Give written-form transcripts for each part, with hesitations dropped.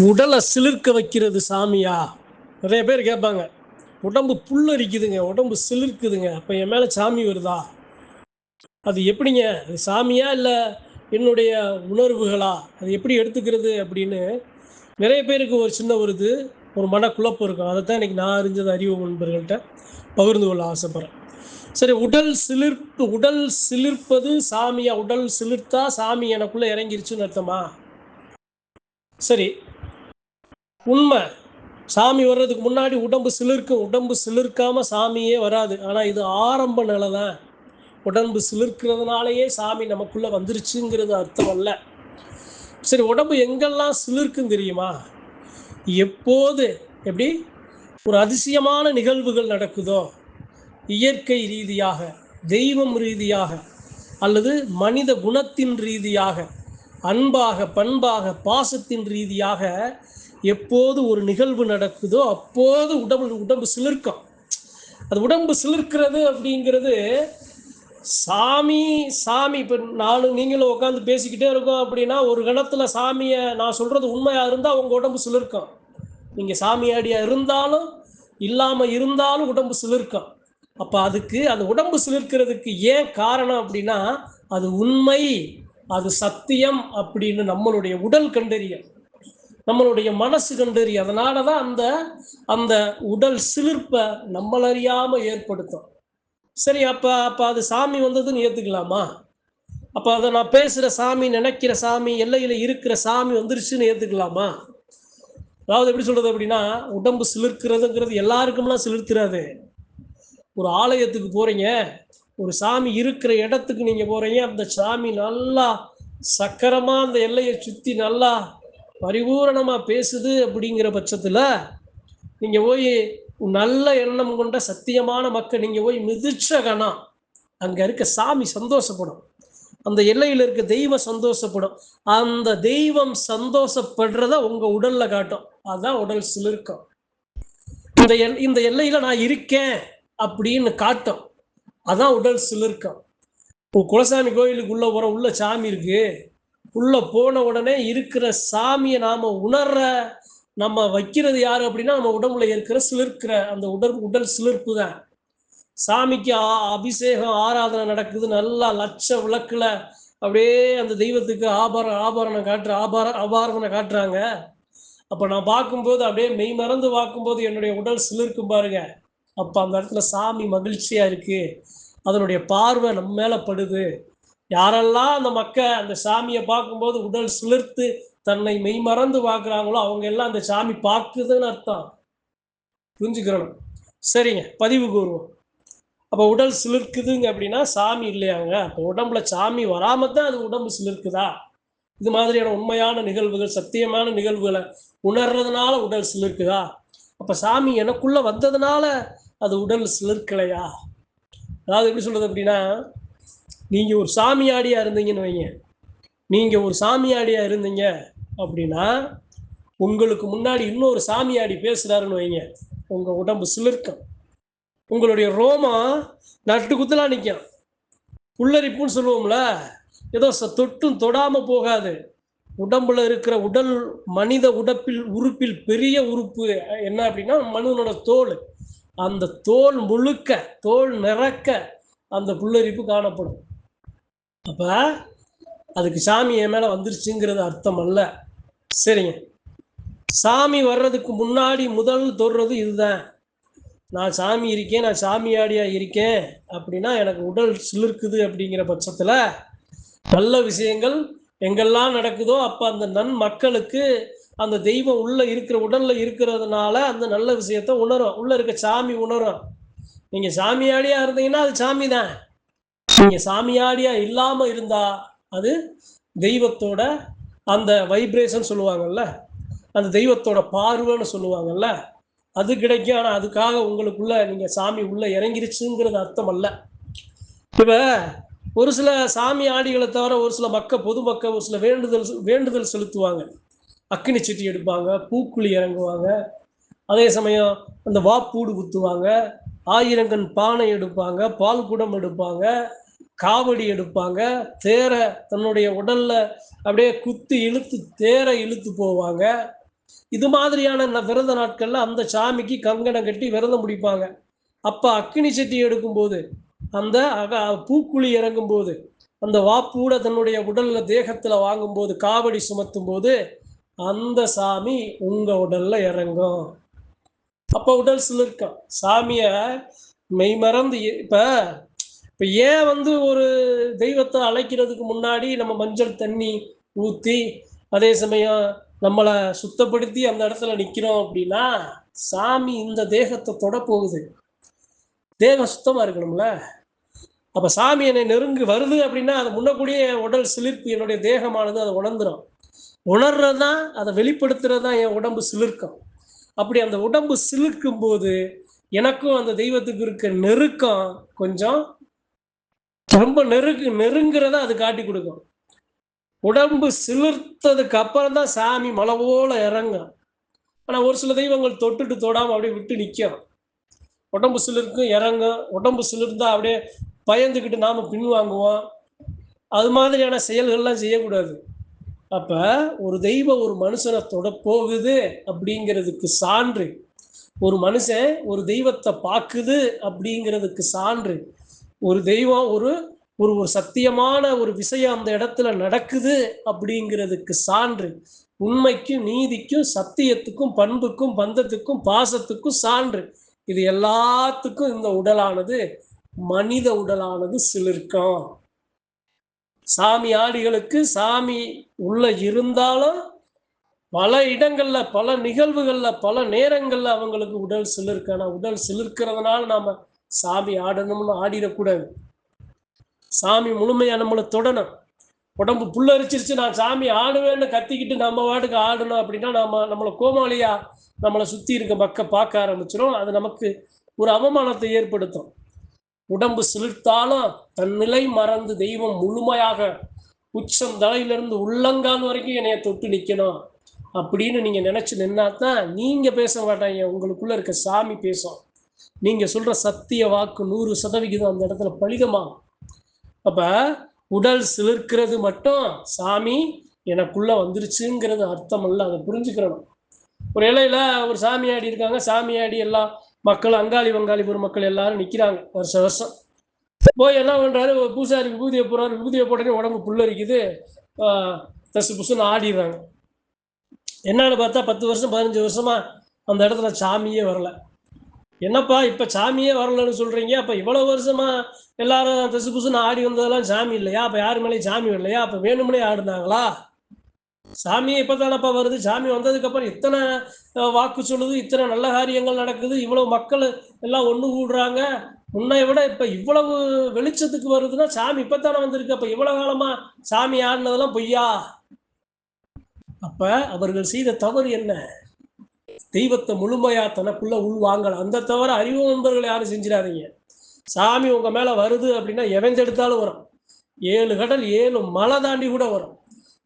உடலை சிலிர்க்க வைக்கிறது சாமியா? நிறைய பேர் கேட்பாங்க. உடம்பு புல்லரிக்குதுங்க, உடம்பு சிலிர்க்குதுங்க, அப்போ என் மேலே சாமி வருதா? அது எப்படிங்க? அது சாமியா இல்லை என்னுடைய உணர்வுகளா? அது எப்படி எடுத்துக்கிறது அப்படின்னு நிறைய பேருக்கு ஒரு சின்ன ஒரு மனக்குழப்பம் இருக்கும். அதை தான் இன்றைக்கி நான் அறிஞ்சது அறிவு நண்பர்கள்ட்ட பகிர்ந்து கொள்ள ஆசைப்பட்றேன். சரி, உடல் சிலிர்ப்பது சாமியா? உடல் சிலிர்த்தா சாமி எனக்குள்ளே இறங்கிருச்சுன்னு அர்த்தமா? சரி, உண்மை. சாமி வர்றதுக்கு முன்னாடி உடம்பு சிலிர்க்கும். உடம்பு சிலிர்க்காமல் சாமியே வராது. ஆனால் இது ஆரம்ப நிலை தான். உடம்பு சிலிர்க்கிறதுனாலேயே சாமி நமக்குள்ளே வந்துருச்சுங்கிறது அர்த்தம் அல்ல. சரி, உடம்பு எங்கெல்லாம் சிலிர்க்கும் தெரியுமா? எப்போது எப்படி ஒரு அதிசயமான நிகழ்வுகள் நடக்குதோ, இயற்கை ரீதியாக, தெய்வம் ரீதியாக, அல்லது மனித குணத்தின் ரீதியாக, அன்பாக, பண்பாக, பாசத்தின் ரீதியாக எப்போது ஒரு நிகழ்வு நடக்குதோ அப்போது உடம்பு சிலிர்க்கும். அது உடம்பு சிலிர்க்கிறது அப்படிங்கிறது சாமி இப்போ நானும் நீங்களும் உட்காந்து பேசிக்கிட்டே இருக்கோம் அப்படின்னா ஒரு கணத்தில் சாமியை நான் சொல்கிறது உண்மையாக இருந்தால் உங்கள் உடம்பு சிலிர்க்கும். நீங்கள் சாமியாடியாக இருந்தாலும் இல்லாமல் இருந்தாலும் உடம்பு சிலிர்க்கும். அப்போ அதுக்கு அந்த உடம்பு சிலிர்க்கிறதுக்கு ஏன் காரணம் அப்படின்னா அது உண்மை, அது சத்தியம் அப்படின்னு நம்மளுடைய உடல் கண்டறியும், நம்மளுடைய மனசு கண்டறியும். அதனால தான் அந்த அந்த உடல் சிலிர்ப்பை நம்மளறியாமல் ஏற்படுத்தும். சரி, அப்போ அது சாமி வந்ததுன்னு ஏற்றுக்கலாமா? அப்போ அதை நான் பேசுகிற சாமி, நினைக்கிற சாமி, எல்லையில் இருக்கிற சாமி வந்துருச்சுன்னு ஏற்றுக்கலாமா? அதாவது எப்படி சொல்கிறது அப்படின்னா, உடம்பு சிலிர்க்கிறதுங்கிறது எல்லாருக்கும்லாம் சிலிர்த்துறாது. ஒரு ஆலயத்துக்கு போகிறீங்க, ஒரு சாமி இருக்கிற இடத்துக்கு நீங்கள் போகிறீங்க, அந்த சாமி நல்லா சக்கரமாக அந்த எல்லையை சுற்றி நல்லா பரிபூரணமாக பேசுது அப்படிங்கிற பட்சத்தில் நீங்கள் போய் நல்ல எண்ணம் கொண்ட சத்தியமான மக்கள் நீங்கள் போய் மிதிச்ச கணம் அங்கே இருக்க சாமி சந்தோஷப்படும், அந்த எல்லையில் இருக்க தெய்வம் சந்தோஷப்படும். அந்த தெய்வம் சந்தோஷப்படுறத உங்கள் உடலில் காட்டும். அதுதான் உடல் சிலிர்க்கும். இந்த எல்லையில் நான் இருக்கேன் அப்படின்னு காட்டும். அதான் உடல் சிலிர்க்கும். இப்போ குலசாமி கோயிலுக்கு உள்ள சாமி இருக்கு, உள்ள போன உடனே இருக்கிற சாமியை நாம உணர்ற நம்ம வைக்கிறது யாரு அப்படின்னா நம்ம உடம்புல இருக்கிற சிலிர்க்கிற அந்த உடல் சிலிர்ப்பு தான். சாமிக்கு அபிஷேகம் ஆராதனை நடக்குது, நல்லா லட்ச விளக்குல அப்படியே அந்த தெய்வத்துக்கு ஆபரணம் ஆபாரணை காட்டுறாங்க. அப்போ நான் பார்க்கும்போது அப்படியே மெய் மறந்து பார்க்கும்போது என்னுடைய உடல் சிலிர்க்கும் பாருங்க. அப்போ அந்த இடத்துல சாமி மகிழ்ச்சியா இருக்கு, அதனுடைய பார்வை நம்ம மேல படுது. யாரெல்லாம் அந்த சாமியை பார்க்கும்போது உடல் சிலிர்த்து தன்னை மெய்மறந்து பார்க்குறாங்களோ அவங்க எல்லாம் அந்த சாமி பார்க்குதுன்னு அர்த்தம். புரிஞ்சுக்கிறோம். சரிங்க, பதிவுக்கு வருவோம். அப்போ உடல் சிலிர்க்குதுங்க அப்படின்னா சாமி இல்லையாங்க? அப்போ உடம்புல சாமி வராமல் தான் அது உடம்பு சிலிர்க்குதா? இது மாதிரியான உண்மையான நிகழ்வுகள், சத்தியமான நிகழ்வுகளை உணர்றதுனால உடல் சிலிர்க்குதா? அப்போ சாமி எனக்குள்ள வந்ததுனால அது உடல் சிலிர்க்கலையா? அதாவது எப்படி சொல்றது அப்படின்னா, நீங்கள் ஒரு சாமியாடியாக இருந்தீங்கன்னு வைங்க, நீங்கள் ஒரு சாமியாடியாக இருந்தீங்க அப்படின்னா உங்களுக்கு முன்னாடி இன்னொரு சாமியாடி பேசுகிறாருன்னு வைங்க, உங்கள் உடம்பு சிலிர்க்கும். உங்களுடைய ரோமம் நட்டு குத்தலாம் நிற்கும். புல்லரிப்புன்னு சொல்லுவோம்ல, ஏதோ தொட்டும் தொடாமல் போகாது. உடம்புல இருக்கிற மனித உறுப்பில் பெரிய உறுப்பு என்ன அப்படின்னா மனிதனோட தோல். அந்த தோல் முழுக்க, தோல் நிறக்க அந்த புல்லரிப்பு காணப்படும். அப்போ அதுக்கு சாமி என் மேலே வந்துருச்சுங்கிறது அர்த்தம் அல்ல. சரிங்க, சாமி வர்றதுக்கு முன்னாடி முதல் தொடுறது இதுதான். நான் சாமி இருக்கேன், நான் சாமியாடியாக இருக்கேன் அப்படின்னா எனக்கு உடல் சிலிர்க்குது. அப்படிங்கிற பட்சத்தில் நல்ல விஷயங்கள் எங்கெல்லாம் நடக்குதோ அப்போ அந்த மக்களுக்கு அந்த தெய்வம் உடலில் இருக்கிறதுனால அந்த நல்ல விஷயத்தை உணரும், உள்ளே இருக்க சாமி உணரும். நீங்கள் சாமியாடியாக இருந்தீங்கன்னா அது சாமி தான். நீங்கள் சாமியாடியாக இல்லாமல் இருந்தால் அது தெய்வத்தோட அந்த வைப்ரேஷன் சொல்லுவாங்கல்ல, அந்த தெய்வத்தோட பார்வைன்னு சொல்லுவாங்கல்ல, அது கிடைக்கும். ஆனால் அதுக்காக உங்களுக்குள்ள நீங்கள் சாமி உள்ளே இறங்கிருச்சுங்கிறது அர்த்தம் அல்ல. இப்போ ஒரு சில சாமி ஆடிகளை தவிர ஒரு சில பொதுமக்கள் ஒரு சில வேண்டுதல் செலுத்துவாங்க. அக்கினி சட்டி எடுப்பாங்க, பூக்குழி இறங்குவாங்க, அதே சமயம் அந்த வாப்பூடு குத்துவாங்க, 1000 கண் பானை எடுப்பாங்க, பால் குடம் எடுப்பாங்க, காவடி எடுப்பாங்க, தேரை தன்னுடைய உடல்ல அப்படியே குத்தி இழுத்து தேரை இழுத்து போவாங்க. இது மாதிரியான விரத நாட்கள்ல அந்த சாமிக்கு கங்கணம் கட்டி விரதம் முடிப்பாங்க. அப்ப அக்கினி சட்டி எடுக்கும்போது, அந்த பூக்குழி இறங்கும்போது, அந்த வாப்பூட தன்னுடைய உடல்ல தேகத்துல வாங்கும்போது, காவடி சுமத்தும்போது, அந்த சாமி உங்க உடல்ல இறங்கும். அப்ப உடல் சிலிர்க்கும். சாமிய மெய்மறந்து இப்ப இப்ப ஏன் ஒரு தெய்வத்தை அழைக்கிறதுக்கு முன்னாடி நம்ம மஞ்சள் தண்ணி ஊத்தி, அதே சமயம் நம்மள சுத்தப்படுத்தி அந்த இடத்துல நிக்கிறோம் அப்படின்னா, சாமி இந்த தேகத்தை தொட போகுது. தேகம் சுத்தமா இருக்கணும்ல. அப்ப சாமி என்னை நெருங்கி வருது அப்படின்னா, அது முன்னக்கூடியே உடல் சிலிர்ப்பு என்னுடைய தேகமானது அதை உணர்ந்துரும். உணர்றது தான், அதை வெளிப்படுத்துறது தான் என் உடம்பு சிலிர்க்கும். அப்படி அந்த உடம்பு சிலிர்க்கும் போது, எனக்கும் அந்த தெய்வத்துக்கு இருக்க நெருக்கம் கொஞ்சம் ரொம்ப நெருங்குறத அது காட்டி கொடுக்கும். உடம்பு சிலிர்த்ததுக்கு அப்புறம் தான் சாமி மலை போல இறங்கும். ஆனா ஒரு சில தெய்வங்கள் தொட்டுட்டு தொடாம அப்படியே விட்டு நிற்கும். உடம்பு சிலிர்க்கும் இறங்கும். உடம்பு சிலிர்ந்தா அப்படியே பயந்துக்கிட்டு நாம பின்வாங்குவோம். அது மாதிரியான செயல்கள்லாம் செய்யக்கூடாது. அப்ப ஒரு தெய்வம் ஒரு மனுஷனை தொட போகுது அப்படிங்கிறதுக்கு சான்று, ஒரு மனுஷன் ஒரு தெய்வத்தை பார்க்குது அப்படிங்கிறதுக்கு சான்று, ஒரு தெய்வம் ஒரு ஒரு ஒரு சத்தியமான ஒரு விஷயம் அந்த இடத்துல நடக்குது அப்படிங்கிறதுக்கு சான்று, உண்மைக்கும் நீதிக்கும் சத்தியத்துக்கும் பண்புக்கும் பந்தத்துக்கும் பாசத்துக்கும் சான்று. இது எல்லாத்துக்கும் இந்த உடலானது, மனித உடலானது சிலிர்க்கும். சாமி ஆடிகளுக்கு சாமி உள்ள இருந்தாலும் பல இடங்கள்ல, பல நிகழ்வுகள்ல, பல நேரங்கள்ல அவங்களுக்கு உடல் சிலிர்க்கு. ஆனா உடல் சிலிர்க்கிறதுனால நாம சாமி ஆடணும்னு ஆடிடக்கூடாது. சாமி முழுமையா நம்மளை தொடணும். உடம்பு புல்லரிச்சிருச்சு, நான் சாமி ஆடுவேன்னு கத்திக்கிட்டு நம்ம வாட்டுக்கு ஆடணும் அப்படின்னா, நம்மளை கோமாளியா நம்மளை சுத்தி இருக்க மக்கள் பார்க்க ஆரம்பிச்சிடும். அது நமக்கு ஒரு அவமானத்தை ஏற்படுத்தும். உடம்பு சிலிர்த்தாலும் தன் நிலை மறந்து தெய்வம் முழுமையாக உச்சம் தலையிலிருந்து உள்ளங்கால் வரைக்கும் என்னைய தொட்டு நிற்கணும் அப்படின்னு நீங்க நினைச்சு நின்னாதான் நீங்க பேச மாட்டாங்க, உங்களுக்குள்ள இருக்க சாமி பேசும். நீங்க சொல்ற சத்திய வாக்கு 100% அந்த இடத்துல பலிதமாகும். அப்ப உடல் சிலிர்க்கிறது மட்டும் சாமி எனக்குள்ள வந்துருச்சுங்கிறது அர்த்தம் அல்ல, அதை புரிஞ்சுக்கிறணும். ஒரு இலையில ஒரு சாமியாடி இருக்காங்க, சாமியாடி எல்லாம் மக்கள் அங்காளி வங்காளி பெருமக்கள் எல்லாரும் நிற்கிறாங்க. வருஷம் போய் என்ன பண்ணுறாரு, பூசாரி விபூதியை போடுறாரு, விபூதியை போட்டோன்னே உடம்பு புல்லரிக்குது, தசு புசுன்னு ஆடிடுறாங்க. என்னன்னு பார்த்தா 10 வருஷம் 15 வருஷமா அந்த இடத்துல சாமியே வரல. என்னப்பா இப்போ சாமியே வரலன்னு சொல்கிறீங்க, அப்போ இவ்வளோ வருஷமா எல்லாரும் தசு புசுன்னு ஆடி வந்ததெல்லாம் சாமி இல்லையா? அப்போ யாரு மேலேயும் சாமி வரலையா? அப்போ வேணும்னே ஆடுனாங்களா? சாமியே இப்போ தானப்பா வருது. சாமி வந்ததுக்கப்புறம் இத்தனை வாக்கு சொல்லுது, இத்தனை நல்ல காரியங்கள் நடக்குது, இவ்வளவு மக்கள் எல்லாம் ஒன்று கூடுறாங்க. முன்னை விட இப்போ இவ்வளவு வெளிச்சத்துக்கு வருதுன்னா சாமி இப்போத்தானே வந்திருக்கு. அப்போ இவ்வளோ காலமா சாமி ஆடினதெல்லாம் பொய்யா? அப்ப அவர்கள் செய்த தவறு என்ன? தெய்வத்தை முழுமையா தனக்குள்ள உள்வாங்கல. அந்த தவிர அறிவு நண்பர்கள் யாரும் செஞ்சிடாதீங்க. சாமி உங்க மேல வருது அப்படின்னா எவஞ்செடுத்தாலும் வரும். 7 கடல் 7 மலை தாண்டி கூட வரும்.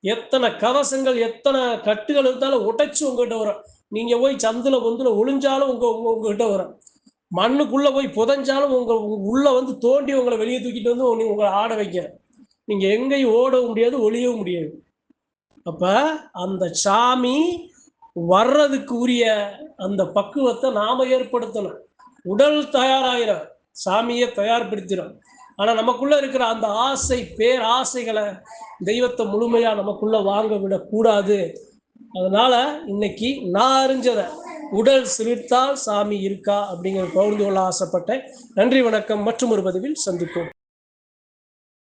எத்தனை கவசங்கள் எத்தனை கட்டுகள் இருந்தாலும் உடைச்சு உங்ககிட்ட வரும். நீங்க போய் சந்துல பொந்துல ஒளிஞ்சாலும் உங்ககிட்ட வரும். மண்ணுக்குள்ள போய் புதைஞ்சாலும் உள்ள தோண்டி உங்களை வெளியே தூக்கிட்டு உங்களை ஆட வைக்க. நீங்க எங்கேயும் ஓடவும் முடியாது, ஒளியவும் முடியாது. அப்ப அந்த சாமி வர்றதுக்கு உரிய அந்த பக்குவத்தை நாம ஏற்படுத்தணும். உடல் தயாராகிற சாமியை தயார்படுத்திடும். ஆனா நமக்குள்ள இருக்கிற அந்த ஆசை பேராசைகளை தெய்வத்தை முழுமையா நமக்குள்ள வாங்க விடக்கூடாது. அதனால இன்னைக்கு நான் அறிஞ்சதை, உடல் சிலிர்த்தால் சாமி இருக்கா அப்படிங்கிற பகிர்ந்து கொள்ள ஆசைப்பட்டேன். நன்றி, வணக்கம். மற்றும் ஒரு பதிவில் சந்திப்போம்.